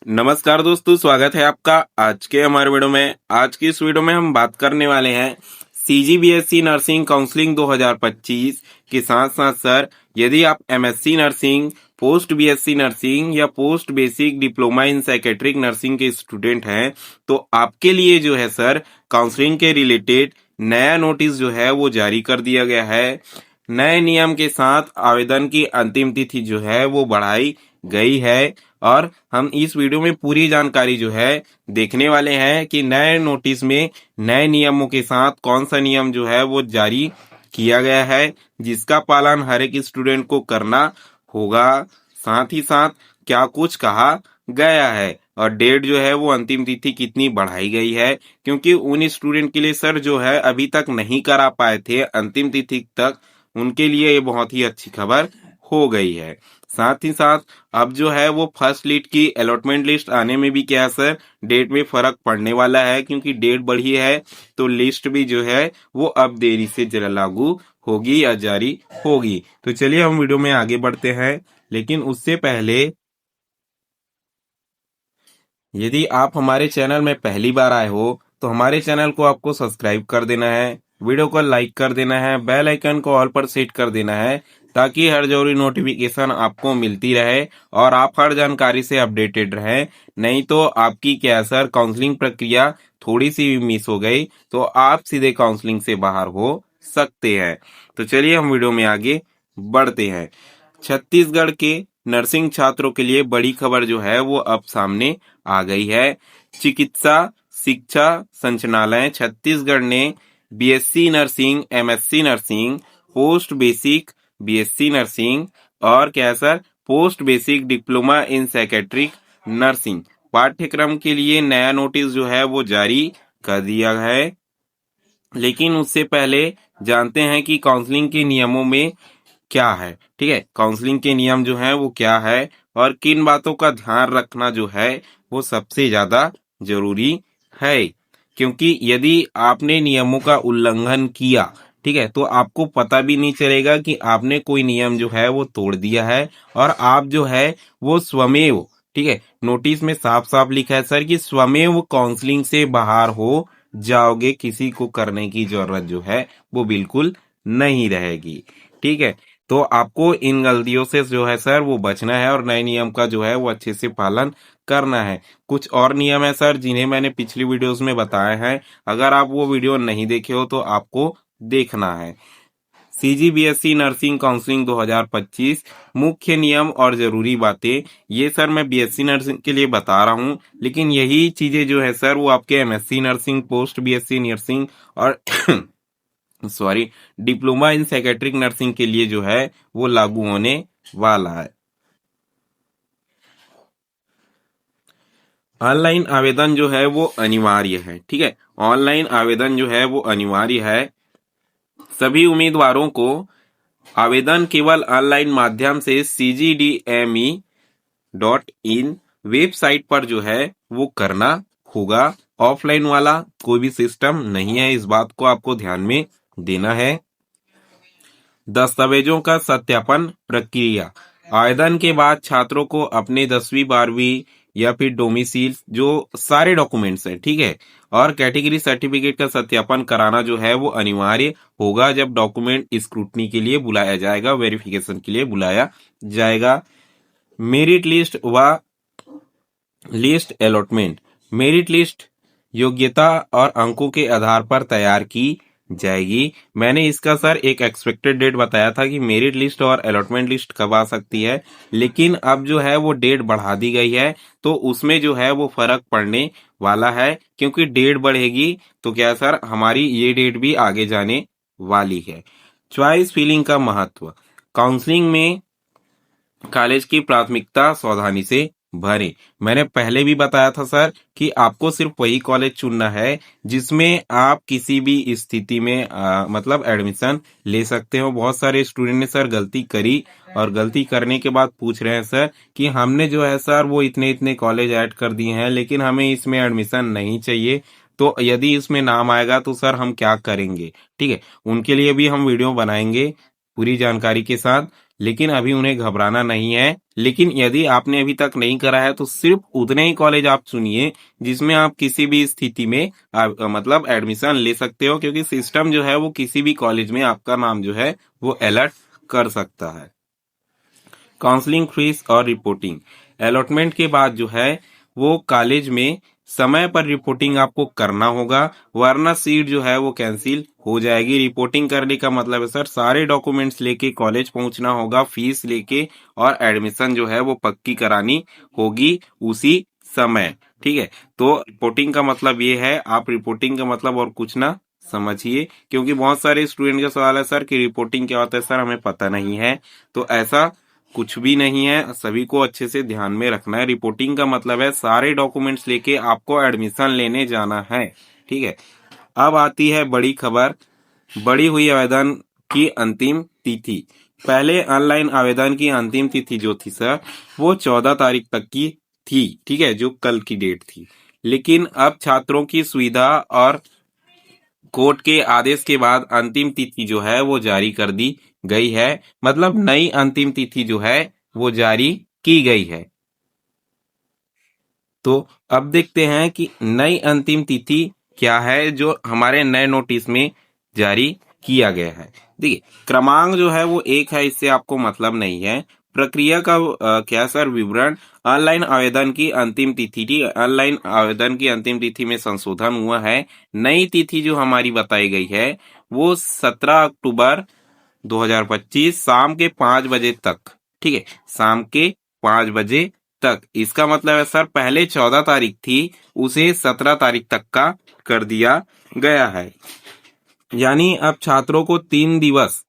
नमस्कार दोस्तों, स्वागत है आपका आज के हमारे वीडियो में। आज की इस वीडियो में हम बात करने वाले हैं सीजीबीएसई नर्सिंग काउंसलिंग 2025 के साथ साथ सर, यदि आप MSc nursing, post BSc nursing या post basic diploma in psychiatric nursing के स्टूडेंट हैं तो आपके लिए जो है सर काउंसलिंग के रिलेटेड नया नोटिस जो है वो जारी कर दिया गया है। नए नियम के साथ आवेदन की अंतिम तिथि जो है वो बढ़ाई गई है और हम इस वीडियो में पूरी जानकारी जो है देखने वाले हैं कि नए नोटिस में नए नियमों के साथ कौन सा नियम जो है वो जारी किया गया है, जिसका पालन हर एक स्टूडेंट को करना होगा। साथ ही साथ क्या कुछ कहा गया है और डेट जो है वो अंतिम तिथि कितनी बढ़ाई गई है, क्योंकि उन स्टूडेंट के लिए सर जो है अभी तक नहीं करा पाए थे अंतिम तिथि तक, उनके लिए ये बहुत ही अच्छी खबर हो गई है। साथ ही साथ अब जो है वो फर्स्ट लीड की अलॉटमेंट लिस्ट आने में भी क्या है सर, डेट में फर्क पड़ने वाला है, क्योंकि डेट बढ़ी है तो लिस्ट भी जो है वो अब देरी से जरा लागू होगी या जारी होगी। तो चलिए हम वीडियो में आगे बढ़ते हैं, लेकिन उससे पहले यदि आप हमारे चैनल में पहली बार आए हो तो हमारे चैनल को आपको सब्सक्राइब कर देना है, वीडियो को लाइक कर देना है, बेल आइकन को ऑल पर सेट कर देना है ताकि हर जरूरी नोटिफिकेशन आपको मिलती रहे और आप हर जानकारी से अपडेटेड रहें। नहीं तो आपकी क्या सर काउंसलिंग प्रक्रिया थोड़ी सी भी मिस हो गई तो आप सीधे काउंसलिंग से बाहर हो सकते हैं। तो चलिए हम वीडियो में आगे बढ़ते हैं। छत्तीसगढ़ के नर्सिंग छात्रों के लिए बड़ी खबर जो है वो अब सामने आ गई है। चिकित्सा शिक्षा संचालनालय छत्तीसगढ़ ने BSc nursing, MSc nursing, post basic BSc nursing और क्या sir post basic diploma in psychiatric nursing पाठ्यक्रम के लिए नया नोटिस जो है वो जारी कर दिया है। लेकिन उससे पहले जानते हैं कि काउंसलिंग के नियमों में क्या है। ठीक है, काउंसलिंग के नियम जो है वो क्या है और किन बातों का ध्यान रखना जो है वो सबसे ज्यादा जरूरी है, क्योंकि यदि आपने नियमों का उल्लंघन किया, ठीक है, तो आपको पता भी नहीं चलेगा कि आपने कोई नियम जो है वो तोड़ दिया है और आप जो है वो स्वमेव, ठीक है, नोटिस में साफ साफ लिखा है सर कि स्वमेव काउंसलिंग से बाहर हो जाओगे, किसी को करने की जरूरत जो है वो बिल्कुल नहीं रहेगी। ठीक है, तो आपको इन गलतियों से जो है सर वो बचना है और नए नियम का जो है वो अच्छे से पालन करना है। कुछ और नियम है सर जिन्हें मैंने पिछली वीडियोस में बताया है, अगर आप वो वीडियो नहीं देखे हो तो आपको देखना है। सीजीबीएसई नर्सिंग काउंसलिंग 2025 मुख्य नियम और जरूरी बातें, ये सर मैं बीएससी नर्सिंग के लिए बता रहा हूँ, लेकिन यही चीजें जो है सर वो आपके MSc nursing, post BSc nursing और sorry diploma in psychiatric nursing के लिए जो है वो लागू होने वाला है। ऑनलाइन आवेदन जो है वो अनिवार्य है। ठीक है, ऑनलाइन आवेदन जो है वो अनिवार्य है। सभी उम्मीदवारों को आवेदन केवल ऑनलाइन माध्यम से cgdme.in वेबसाइट पर जो है वो करना होगा। ऑफलाइन वाला कोई भी सिस्टम नहीं है, इस बात को आपको ध्यान में देना है। दस्तावेजों का सत्यापन प्रक्रिया, आवेदन के बाद छात्रों को अपने 10वीं 12वीं या फिर डोमिसाइल जो सारे डॉक्यूमेंट्स हैं, ठीक है, और कैटेगरी सर्टिफिकेट का सत्यापन कराना जो है वो अनिवार्य होगा जब डॉक्यूमेंट स्क्रूटनी के लिए बुलाया जाएगा, वेरिफिकेशन के लिए बुलाया जाएगा। मेरिट लिस्ट व लिस्ट अलॉटमेंट, मेरिट लिस्ट योग्यता और अंकों के आधार पर तैयार की जाएगी। मैंने इसका सर एक एक्सपेक्टेड डेट बताया था कि मेरिट लिस्ट और अलॉटमेंट लिस्ट कब आ सकती है, लेकिन अब जो है वो डेट बढ़ा दी गई है तो उसमें जो है वो फर्क पड़ने वाला है, क्योंकि डेट बढ़ेगी तो क्या सर हमारी ये डेट भी आगे जाने वाली है। चॉइस फिलिंग का महत्व, काउंसलिंग में कॉलेज की प्राथमिकता सावधानी से भरें। मैंने पहले भी बताया था सर कि आपको सिर्फ वही कॉलेज चुनना है जिसमें आप किसी भी स्थिति में मतलब एडमिशन ले सकते हो। बहुत सारे स्टूडेंट ने सर गलती करी और गलती करने के बाद पूछ रहे हैं सर कि हमने जो है सर वो इतने इतने कॉलेज ऐड कर दिए हैं लेकिन हमें इसमें एडमिशन नहीं चाहिए, तो यदि इसमें नाम आएगा तो सर हम क्या करेंगे। ठीक है, उनके लिए भी हम वीडियो बनाएंगे पूरी जानकारी के साथ। लेकिन अभी उन्हें घबराना नहीं है। लेकिन यदि आपने अभी तक नहीं करा है तो सिर्फ उतने ही कॉलेज आप चुनिए जिसमें आप किसी भी स्थिति में मतलब एडमिशन ले सकते हो, क्योंकि सिस्टम जो है वो किसी भी कॉलेज में आपका नाम जो है वो अलर्ट कर सकता है। काउंसलिंग फीस और रिपोर्टिंग, अलॉटमेंट के बाद जो है वो कॉलेज में समय पर रिपोर्टिंग आपको करना होगा, वरना सीट जो है वो कैंसिल हो जाएगी। रिपोर्टिंग करने का मतलब है सर सारे डॉक्यूमेंट्स लेके कॉलेज पहुंचना होगा, फीस लेके, और एडमिशन जो है वो पक्की करानी होगी उसी समय। ठीक है, तो रिपोर्टिंग का मतलब ये है, आप रिपोर्टिंग का मतलब और कुछ ना समझिए, क्योंकि बहुत सारे स्टूडेंट का सवाल है सर कि रिपोर्टिंग क्या होता है सर, हमें पता नहीं है। तो ऐसा कुछ भी नहीं है, सभी को अच्छे से ध्यान में रखना है। रिपोर्टिंग का मतलब है सारे डॉक्यूमेंट्स लेके आपको एडमिशन लेने जाना है। ठीक है, अब आती है बड़ी खबर, बढ़ी हुई आवेदन की अंतिम तिथि। पहले ऑनलाइन आवेदन की अंतिम तिथि जो थी सर वो 14 तारीख तक की थी। ठीक है, जो कल की डेट थी। लेकिन अब छात्रों की सुविधा और कोर्ट के आदेश के बाद अंतिम तिथि जो है वो जारी कर दी गई है। मतलब नई अंतिम तिथि जो है वो जारी की गई है। तो अब देखते हैं कि नई अंतिम तिथि क्या है जो हमारे नए नोटिस में जारी किया गया है। देखिए, क्रमांक जो है वो एक है, इससे आपको मतलब नहीं है। प्रक्रिया का क्या सर विवरण, ऑनलाइन आवेदन की अंतिम तिथि थी, ऑनलाइन आवेदन की अंतिम तिथि में संशोधन हुआ है। नई तिथि जो हमारी बताई गई है वो 17 अक्टूबर 2025 शाम के 5 बजे तक। ठीक है, शाम के 5 बजे तक। इसका मतलब है सर पहले 14 तारीख थी, उसे 17 तारीख तक का कर दिया गया है। यानी अब छात्रों को 3 दिवस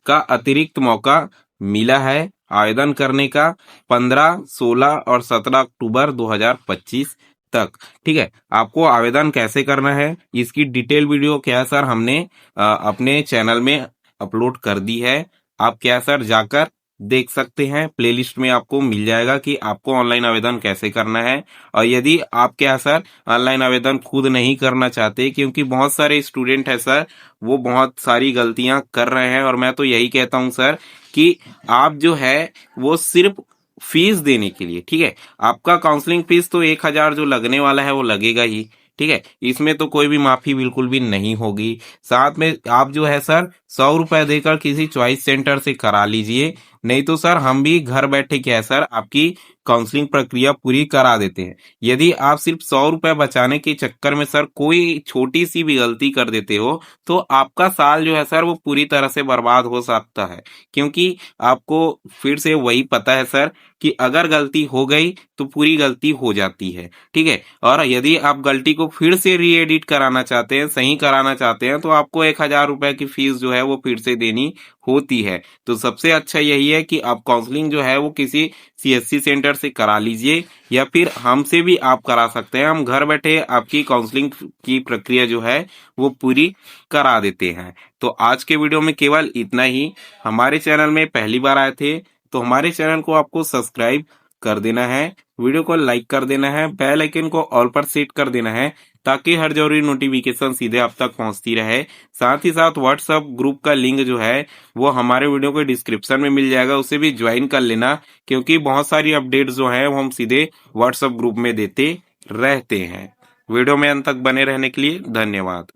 का अतिरिक्त मौका मिला है आवेदन करने का, 15, 16 और 17 अक्टूबर 2025 तक। ठीक है, आपको आवेदन कैसे करना है इसकी डिटेल वीडियो क्या सर हमने अपने चैनल में अपलोड कर दी है। आप क्या सर जाकर देख सकते हैं, प्लेलिस्ट में आपको मिल जाएगा कि आपको ऑनलाइन आवेदन कैसे करना है। और यदि आप क्या सर ऑनलाइन आवेदन खुद नहीं करना चाहते, क्योंकि बहुत सारे स्टूडेंट है सर वो बहुत सारी गलतियां कर रहे हैं, और मैं तो यही कहता हूं सर कि आप जो है वो सिर्फ फीस देने के लिए, ठीक है, आपका काउंसलिंग फीस तो 1,000 जो लगने वाला है वो लगेगा ही। ठीक है, इसमें तो कोई भी माफी बिल्कुल भी नहीं होगी। साथ में आप जो है सर 100 रुपए देकर किसी चॉइस सेंटर से करा लीजिए, नहीं तो सर हम भी घर बैठे क्या है सर आपकी काउंसलिंग प्रक्रिया पूरी करा देते हैं। यदि आप सिर्फ 100 रुपए बचाने के चक्कर में सर कोई छोटी सी भी गलती कर देते हो तो आपका साल जो है सर वो पूरी तरह से बर्बाद हो सकता है, क्योंकि आपको फिर से वही पता है सर कि अगर गलती हो गई तो पूरी गलती हो जाती है। ठीक है, और यदि आप गलती को फिर से री एडिट कराना चाहते हैं, सही कराना चाहते हैं, तो आपको 1,000 रुपए की फीस जो है वो फिर से देनी होती है। तो सबसे अच्छा यही है कि आप काउंसलिंग जो है वो किसी सीएससी सेंटर से करा लीजिए, या फिर हमसे भी आप करा सकते हैं। हम घर बैठे आपकी काउंसलिंग की प्रक्रिया जो है वो पूरी करा देते हैं। तो आज के वीडियो में केवल इतना ही। हमारे चैनल में पहली बार आए थे तो हमारे चैनल को आपको सब्सक्राइब कर देना है, वीडियो को लाइक कर देना है, बेल आइकन को ऑल पर सेट कर देना है ताकि हर जरूरी नोटिफिकेशन सीधे आप तक पहुंचती रहे। साथ ही साथ व्हाट्सएप ग्रुप का लिंक जो है वो हमारे वीडियो के डिस्क्रिप्शन में मिल जाएगा, उसे भी ज्वाइन कर लेना, क्योंकि बहुत सारी अपडेट्स जो है वो हम सीधे व्हाट्सएप ग्रुप में देते रहते हैं। वीडियो में अंत तक बने रहने के लिए धन्यवाद।